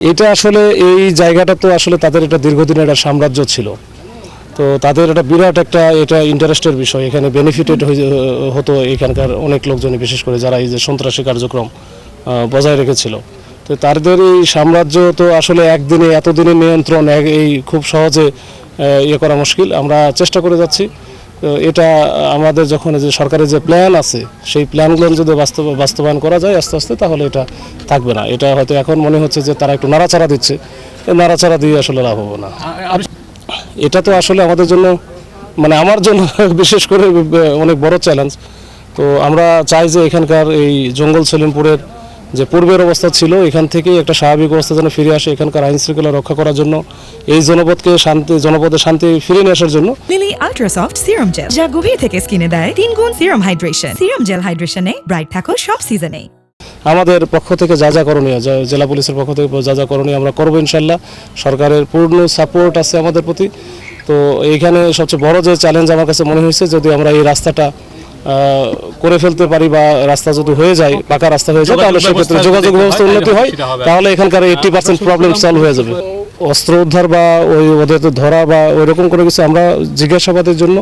এটা আসলে এই জায়গাটা তো আসলে তাদের একটা দীর্ঘদিনের একটা সাম্রাজ্য ছিল। তো তাদের একটা বিরাট একটা এটা ইন্টারেস্টের বিষয়, এখানে বেনিফিটেড হতো এখানকার অনেক লোকজনই, বিশেষ করে যারা এই যে সন্ত্রাসী কার্যক্রম বজায় রেখেছিল। তো তাদের এই সাম্রাজ্য তো আসলে একদিনে এতদিনের নিয়ন্ত্রণ এই খুব সহজে ইয়ে করা মুশকিল। আমরা চেষ্টা করে যাচ্ছি। এটা আমাদের যখন যে সরকারের যে প্ল্যান আছে সেই প্ল্যানগুলো যদি বাস্তবায়ন করা যায় আস্তে আস্তে, তাহলে এটা থাকবে না। এটা হয়তো এখন মনে হচ্ছে যে তারা একটু নাড়াচাড়া দিচ্ছে, নাড়াচাড়া দিয়ে আসলে লাভ হবে না। এটা তো আসলে আমাদের জন্য, মানে আমার জন্য বিশেষ করে অনেক বড় চ্যালেঞ্জ। তো আমরা চাই যে এখানকার এই জঙ্গল সলিমপুরের যে পূর্বের অবস্থা ছিল, এখান থেকে একটা স্বাভাবিক অবস্থা যেন ফিরে আসে, এখানকার আইন শৃঙ্খলা রক্ষা করার জন্য, এই জনপদে শান্তি ফিরিয়ে নিয়ে আসার জন্য। লিলি আল্ট্রাসফট সিরাম জেল, যা গভীর থেকে স্কিনে দেয় 3 গুণ সিরাম হাইড্রেশন। সিরাম জেল হাইড্রেশনে ব্রাইট থাকো সব সিজনে। আমাদের পক্ষ থেকে যা যা করণীয়, জেলা পুলিশের পক্ষ থেকে যা যা করণীয় আমরা করবো ইনশাল্লাহ। সরকারের পূর্ণ সাপোর্ট আছে আমাদের প্রতি। তো এইখানে সবচেয়ে বড় যে চ্যালেঞ্জ আমার কাছে মনে হয়েছে, যদি আমরা এই রাস্তাটা করে ফেলতে পারি বা রাস্তা যদি হয়ে যায়, পাকা রাস্তা হয়ে যায়, তাহলে সেক্ষেত্রে যোগাযোগ ব্যবস্থা উন্নতি হয়, তাহলে এখানকার 80% প্রবলেম সলভ হয়ে যাবে। অস্ত্র উদ্ধার বা ওদের ধরা বা ওইরকম কোনো কিছু আমরা জিজ্ঞাসাবাদের জন্য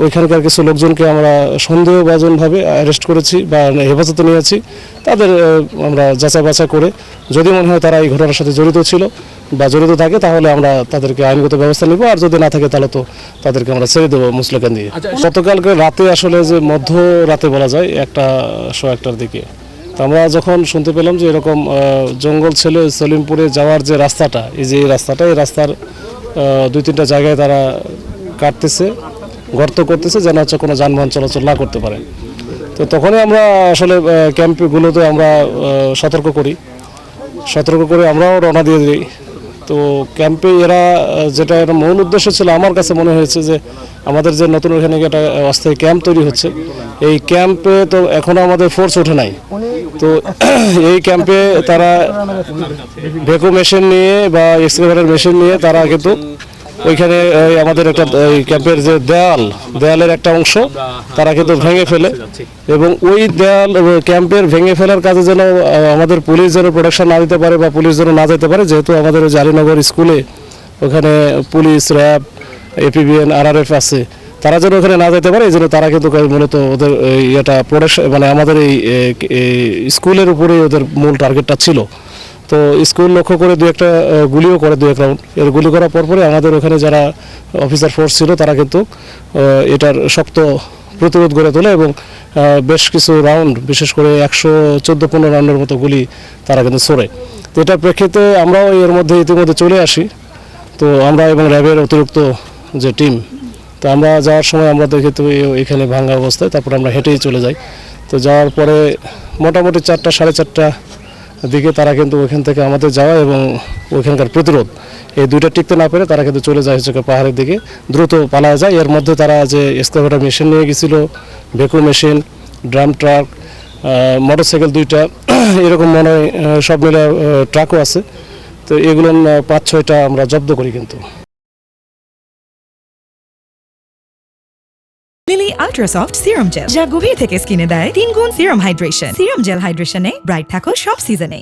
ওইখানকার কিছু লোকজনকে আমরা সন্দেহভাজনভাবে অ্যারেস্ট করেছি বা হেফাজতে নিয়েছি। তাদের আমরা যাচাই বাছাই করে যদি মনে হয় তারা এই ঘটনার সাথে জড়িত ছিল বা জড়িত থাকে, তাহলে আমরা তাদেরকে আইনগত ব্যবস্থা নিব। আর যদি না থাকে তাহলে তো তাদেরকে আমরা ছেড়ে দেবো মুসলেকান দিয়ে। গতকালকে রাতে আসলে যে মধ্য রাতে বলা যায় 1টার দিকে, তো আমরা যখন শুনতে পেলাম যে এরকম জঙ্গল ছেলে সলিমপুরে যাওয়ার যে রাস্তাটা, এই রাস্তার 2-3টা জায়গায় তারা কাটতেছে, গর্ত করতেছে, যেন হচ্ছে কোনো যানবাহন চলাচল না করতে পারে। তো তখনই আমরা আসলে ক্যাম্পগুলোতে আমরা সতর্ক করে আমরাও রওনা দিয়ে দিই। তো ক্যাম্পে এরা যেটা এর মূল উদ্দেশ্য ছিল, আমার কাছে মনে হয়েছে যে আমাদের যে নতুন ওখানে একটা অস্থায়ী ক্যাম্প তৈরি হচ্ছে, এই ক্যাম্পে তো এখনও আমাদের ফোর্স ওঠে নাই। তো এই ক্যাম্পে তারা ভেকো মেশিন নিয়ে বা এক্সকাভেটর মেশিন নিয়ে তারা কিন্তু ওইখানে আমাদের একটা ক্যাম্পের যে দেয়ালের একটা অংশ তারা কিন্তু ভেঙে ফেলে, এবং ওই দেয়াল ক্যাম্পের ভেঙে ফেলার কাজে যেন আমাদের পুলিশ যেন প্রোটেকশন না দিতে পারে বা পুলিশ যেন না যেতে পারে, যেহেতু আমাদের ওই আলীনগর স্কুলে ওখানে পুলিশ, র্যাব, এপিবিএন, আরআরএফ আছে, তারা যেন ওখানে না যেতে পারে, এই জন্য তারা কিন্তু মূলত ওদের এটা প্রোটেকশন, মানে আমাদের এই স্কুলের উপরেই ওদের মূল টার্গেটটা ছিল। তো স্কুল লক্ষ্য করে 2-1টা গুলিও করে, 2-1 রাউন্ড। এর গুলি করার পরপরই আমাদের ওখানে যারা অফিসার ফোর্স ছিল তারা কিন্তু এটার শক্ত প্রতিরোধ গড়ে তোলে, এবং বেশ কিছু রাউন্ড, বিশেষ করে 114-15 রাউন্ডের মতো গুলি তারা কিন্তু ছোড়ে। তো এটার প্রেক্ষিতে আমরাও এর মধ্যে ইতিমধ্যে চলে আসি। তো আমরা এবং র্যাবের অতিরিক্ত যে টিম, তো আমরা যাওয়ার সময় আমরা দেখি তো এখানে ভাঙা অবস্থায়, তারপর আমরা হেঁটেই চলে যাই। তো যাওয়ার পরে মোটামুটি 4টা, 4:30 দিকে তারা কিন্তু ওইখান থেকে আমাদের যাওয়া এবং ওইখানকার প্রতিরোধ, এই দুইটা টিকতে না পেরে তারা কিন্তু চলে যায় হচ্ছে পাহাড়ের দিকে, দ্রুত পালায় যায়। এর মধ্যে তারা যে এক্সকাভেটর মেশিন নিয়ে গেছিল, ভেকো মেশিন, ড্রাম ট্রাক, মোটরসাইকেল 2টা, এরকম মনে হয় সব মিলে ট্রাকও আছে। তো এগুলো 5-6টা আমরা জব্দ করি কিন্তু। লিলি আল্ট্রাসফট সিরাম জেল, যা গভীর থেকে স্কিনে দেয় 3 গুণ সিরাম হাইড্রেশন। সিরাম জেল হাইড্রেশনে ব্রাইট থাকো সব সিজনে।